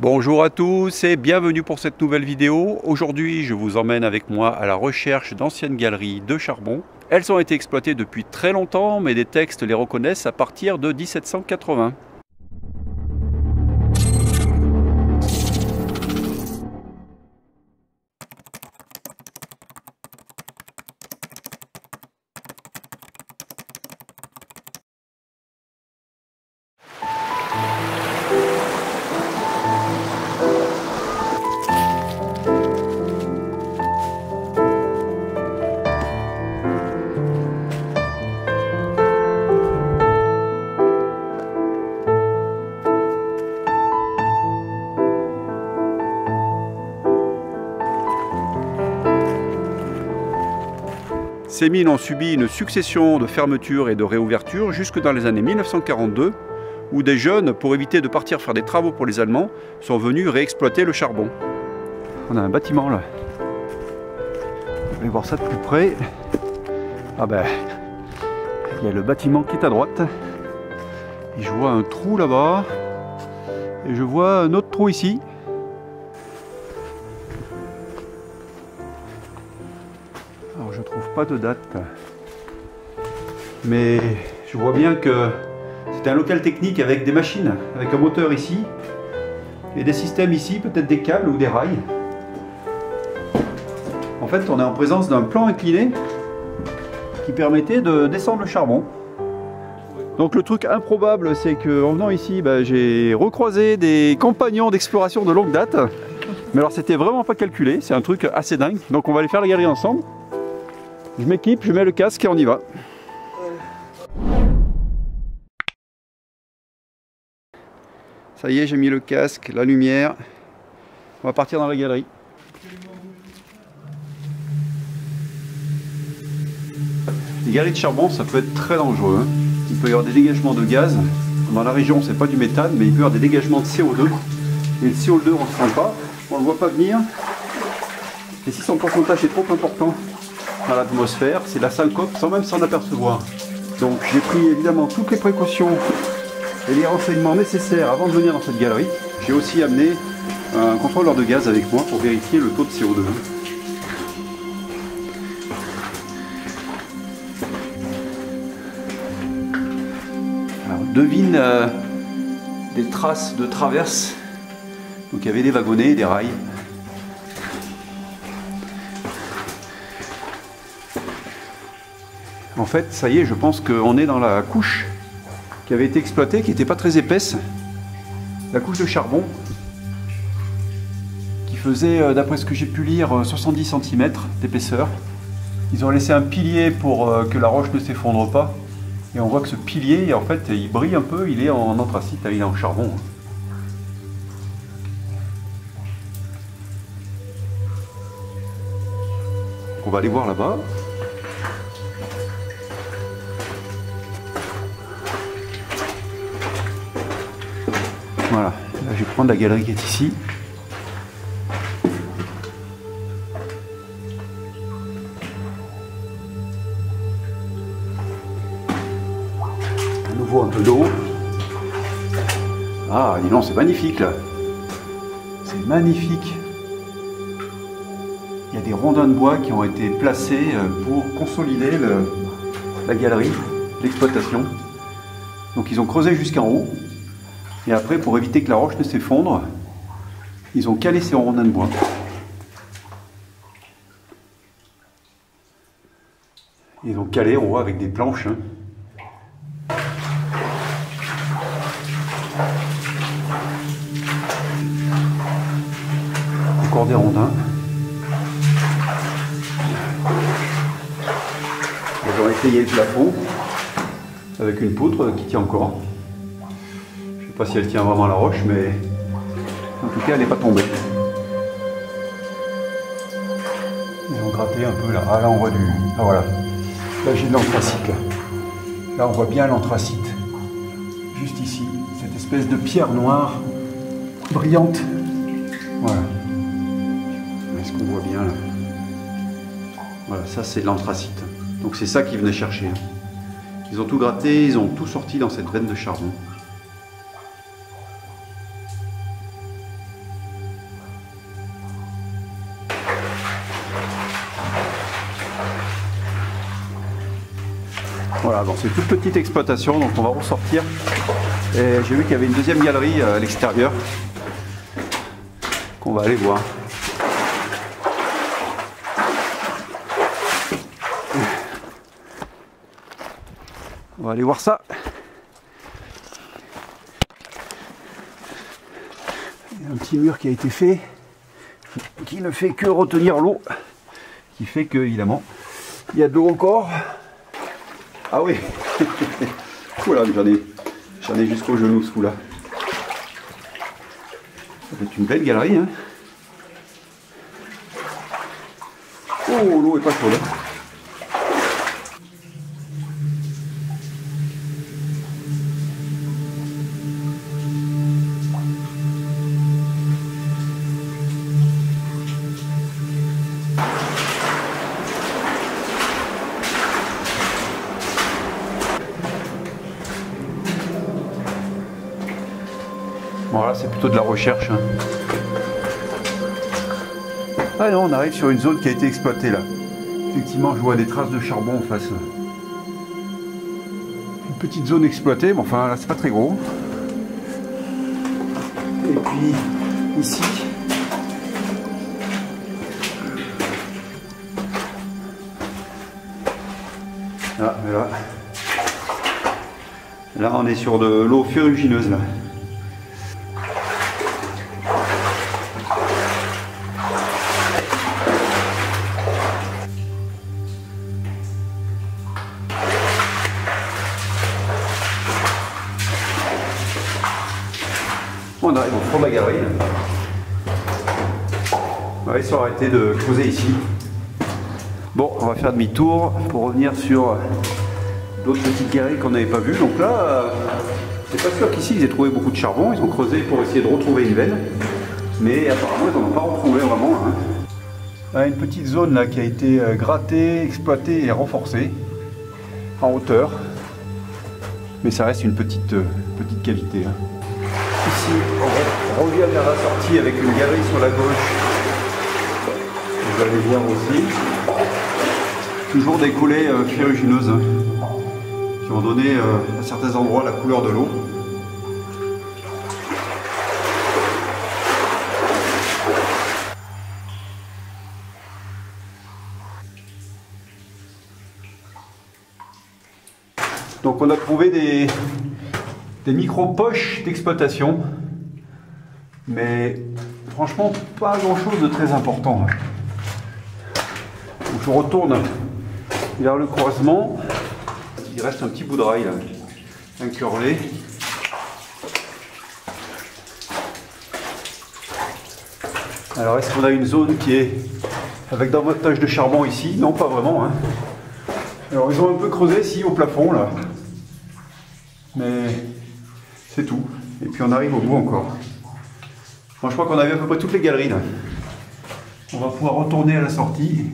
Bonjour à tous et bienvenue pour cette nouvelle vidéo. Aujourd'hui, je vous emmène avec moi à la recherche d'anciennes galeries de charbon. Elles ont été exploitées depuis très longtemps, mais des textes les reconnaissent à partir de 1780. Ces mines ont subi une succession de fermetures et de réouvertures jusque dans les années 1942, où des jeunes, pour éviter de partir faire des travaux pour les Allemands, sont venus réexploiter le charbon. On a un bâtiment là. On va voir ça de plus près. Ah ben, il y a le bâtiment qui est à droite. Et je vois un trou là-bas. Et je vois un autre trou ici. Alors je trouve pas de date, mais je vois bien que c'est un local technique avec des machines, avec un moteur ici et des systèmes ici, peut-être des câbles ou des rails. En fait, on est en présence d'un plan incliné qui permettait de descendre le charbon. Donc le truc improbable, c'est qu'en venant ici, j'ai recroisé des compagnons d'exploration de longue date. Mais alors c'était vraiment pas calculé, c'est un truc assez dingue. Donc on va aller faire la galerie ensemble. Je m'équipe, je mets le casque et on y va. Ça y est, j'ai mis le casque, la lumière. On va partir dans la galerie. Les galeries de charbon, ça peut être très dangereux. Il peut y avoir des dégagements de gaz. Dans la région, c'est pas du méthane, mais il peut y avoir des dégagements de CO2. Et le CO2, on ne le sent pas, on ne le voit pas venir. Et si son pourcentage est trop important dans l'atmosphère, c'est la syncope sans même s'en apercevoir. Donc j'ai pris évidemment toutes les précautions et les renseignements nécessaires avant de venir dans cette galerie. J'ai aussi amené un contrôleur de gaz avec moi pour vérifier le taux de CO2. Alors devine des traces de traverse. Donc il y avait des wagonnets, des rails. En fait, ça y est, je pense qu'on est dans la couche qui avait été exploitée, qui n'était pas très épaisse. La couche de charbon, qui faisait, d'après ce que j'ai pu lire, 70 cm d'épaisseur. Ils ont laissé un pilier pour que la roche ne s'effondre pas. Et on voit que ce pilier, en fait, il brille un peu, il est en anthracite, il est en charbon. On va aller voir là-bas. Voilà, là je vais prendre la galerie qui est ici. À nouveau un peu d'eau. Ah, dis donc, c'est magnifique là. C'est magnifique. Il y a des rondins de bois qui ont été placés pour consolider la galerie, l'exploitation. Donc ils ont creusé jusqu'en haut. Et après, pour éviter que la roche ne s'effondre, ils ont calé ces rondins de bois. Ils ont calé, on voit, avec des planches. Encore des rondins. Ils ont essayé le plafond avec une poutre qui tient encore. Je ne sais pas si elle tient vraiment à la roche, mais en tout cas elle n'est pas tombée. Ils ont gratté un peu là. Ah là on voit du. Ah voilà. Là j'ai de l'anthracite là. Là on voit bien l'anthracite. Juste ici, cette espèce de pierre noire, brillante. Voilà. Est-ce qu'on voit bien là? Voilà, ça c'est de l'anthracite. Donc c'est ça qu'ils venaient chercher. Ils ont tout gratté, ils ont tout sorti dans cette veine de charbon. Voilà, bon, c'est une toute petite exploitation, donc on va ressortir. Et j'ai vu qu'il y avait une deuxième galerie à l'extérieur qu'on va aller voir. On va aller voir ça. Il y a un petit mur qui a été fait, qui ne fait que retenir l'eau, qui fait que, évidemment, il y a de l'eau encore. Ah oui. Oula, j'en ai jusqu'au genou ce coup-là. Ça va être une belle galerie, hein. Oh, l'eau est pas chaude. Bon là c'est plutôt de la recherche. Hein. Ah non, on arrive sur une zone qui a été exploitée là. Effectivement je vois des traces de charbon en face. Une petite zone exploitée, mais enfin là c'est pas très gros. Et puis ici. Ah mais là on est sur de l'eau ferrugineuse là. On arrive au fond de la galerie. On va essayer d'arrêter de creuser ici. Bon, on va faire demi-tour pour revenir sur d'autres petites galeries qu'on n'avait pas vues. Donc là, c'est pas sûr qu'ici ils aient trouvé beaucoup de charbon. Ils ont creusé pour essayer de retrouver une veine. Mais apparemment, ils n'en ont pas retrouvé vraiment. Hein. Là, une petite zone là, qui a été grattée, exploitée et renforcée en hauteur. Mais ça reste une petite cavité. Hein. Ici, on revient vers la sortie avec une galerie sur la gauche. Vous allez voir aussi. Toujours des coulées ferrugineuses hein, qui ont donné à certains endroits la couleur de l'eau. Donc on a trouvé des micro-poches d'exploitation, mais franchement pas grand chose de très important. Donc je retourne vers le croisement, il reste un petit bout de rail là, incurvé. Alors est-ce qu'on a une zone qui est avec davantage de charbon ici? Non, pas vraiment. Hein. Alors ils ont un peu creusé ici au plafond là, mais c'est tout. Et puis on arrive au bout encore. Bon, je crois qu'on a vu à peu près toutes les galeries là. On va pouvoir retourner à la sortie.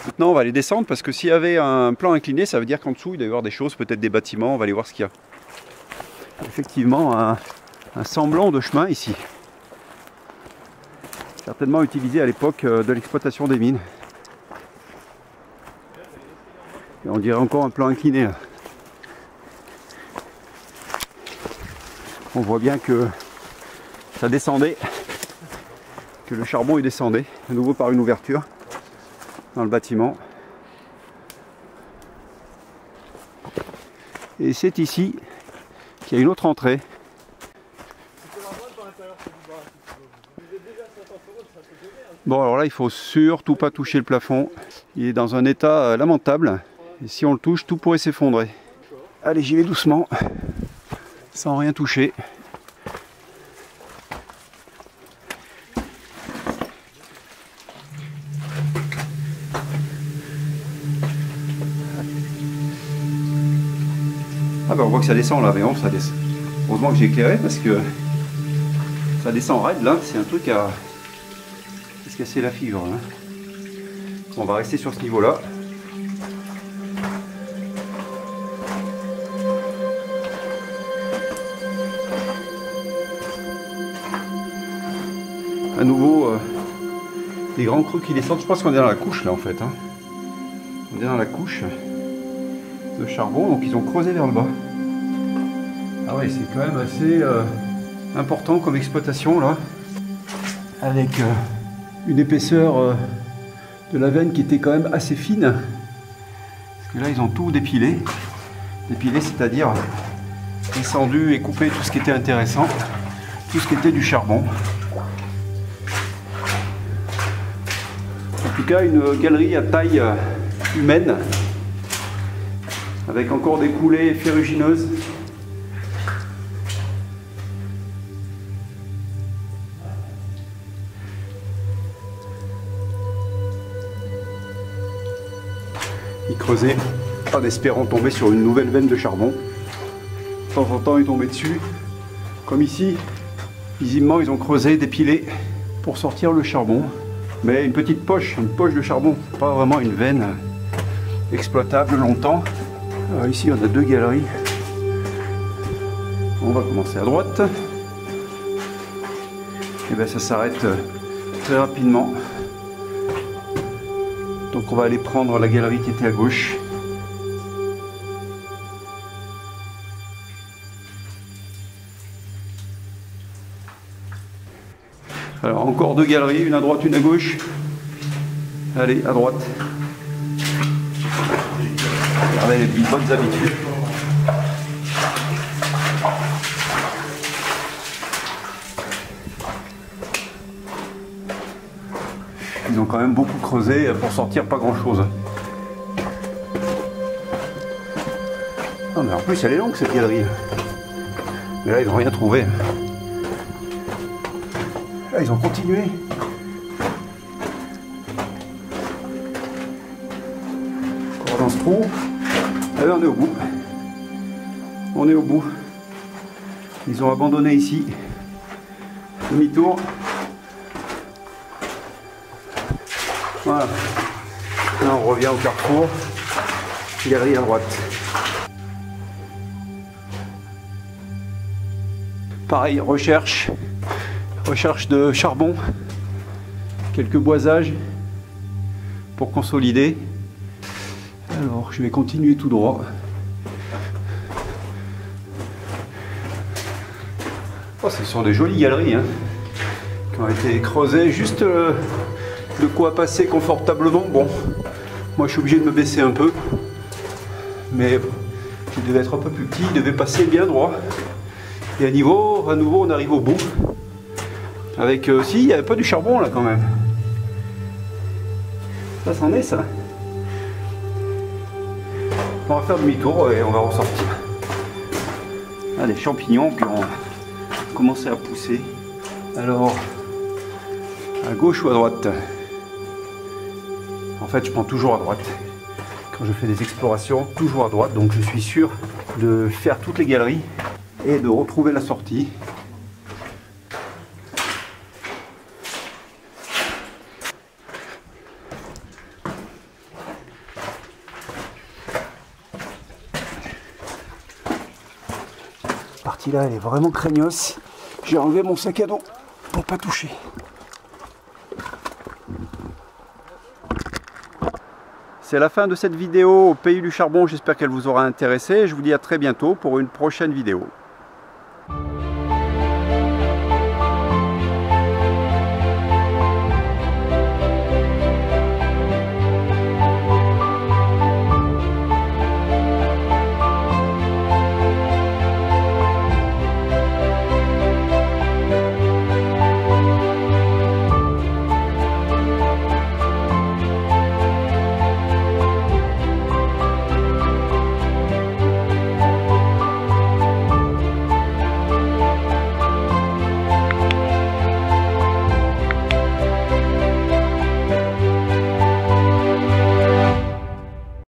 Maintenant on va aller descendre parce que s'il y avait un plan incliné, ça veut dire qu'en dessous il doit y avoir des choses, peut-être des bâtiments, on va aller voir ce qu'il y a. Effectivement un semblant de chemin ici. Certainement utilisé à l'époque de l'exploitation des mines. Et on dirait encore un plan incliné là. On voit bien que ça descendait, que le charbon il descendait, de nouveau par une ouverture dans le bâtiment. Et c'est ici qu'il y a une autre entrée. Bon alors là il faut surtout pas toucher le plafond. Il est dans un état lamentable. Et si on le touche, tout pourrait s'effondrer. Allez, j'y vais doucement, sans rien toucher. Ah ben on voit que ça descend là, mais bon, ça descend. Heureusement que j'ai éclairé parce que ça descend raide là, c'est un truc à se casser la figure. Hein. On va rester sur ce niveau-là. À nouveau, des grands creux qui descendent. Je pense qu'on est dans la couche là en fait. Hein. On est dans la couche de charbon, donc ils ont creusé vers le bas. Ah ouais, c'est quand même assez important comme exploitation là, avec une épaisseur de la veine qui était quand même assez fine. Parce que là ils ont tout dépilé. Dépilé, c'est-à-dire descendu et coupé tout ce qui était intéressant, tout ce qui était du charbon. En tout cas, une galerie à taille humaine, avec encore des coulées ferrugineuses. Ils creusaient en espérant tomber sur une nouvelle veine de charbon. De temps en temps, ils tombaient dessus. Comme ici, visiblement, ils ont creusé, dépilé pour sortir le charbon. Mais une petite poche, une poche de charbon, pas vraiment une veine exploitable longtemps. Alors ici, on a deux galeries. On va commencer à droite. Et bien ça s'arrête très rapidement. Donc on va aller prendre la galerie qui était à gauche. Alors encore deux galeries, une à droite, une à gauche. Allez, à droite. Regardez les bonnes habitudes. Ils ont quand même beaucoup creusé pour sortir pas grand chose. Ah mais en plus elle est longue cette galerie. Mais là ils n'ont rien trouvé. Là, ils ont continué. Encore dans ce trou. Allez, on est au bout. On est au bout. Ils ont abandonné ici. Demi-tour. Voilà. Là, on revient au carrefour. Galerie à droite. Pareil, recherche de charbon, quelques boisages pour consolider. Alors je vais continuer tout droit. Oh, ce sont des jolies galeries hein, qui ont été creusées, juste de quoi passer confortablement. Bon, moi je suis obligé de me baisser un peu, mais je devais être un peu plus petit, il devait passer bien droit. Et à nouveau on arrive au bout. Avec si, il n'y avait pas du charbon là quand même. Ça c'en est ça. On va faire demi-tour et on va ressortir. Là les champignons qui ont commencé à pousser. Alors, à gauche ou à droite? En fait je prends toujours à droite. Quand je fais des explorations, toujours à droite. Donc je suis sûr de faire toutes les galeries et de retrouver la sortie. Là elle est vraiment craignos. J'ai enlevé mon sac à dos pour pas toucher. C'est la fin de cette vidéo au pays du charbon. J'espère qu'elle vous aura intéressé. Je vous dis à très bientôt pour une prochaine vidéo.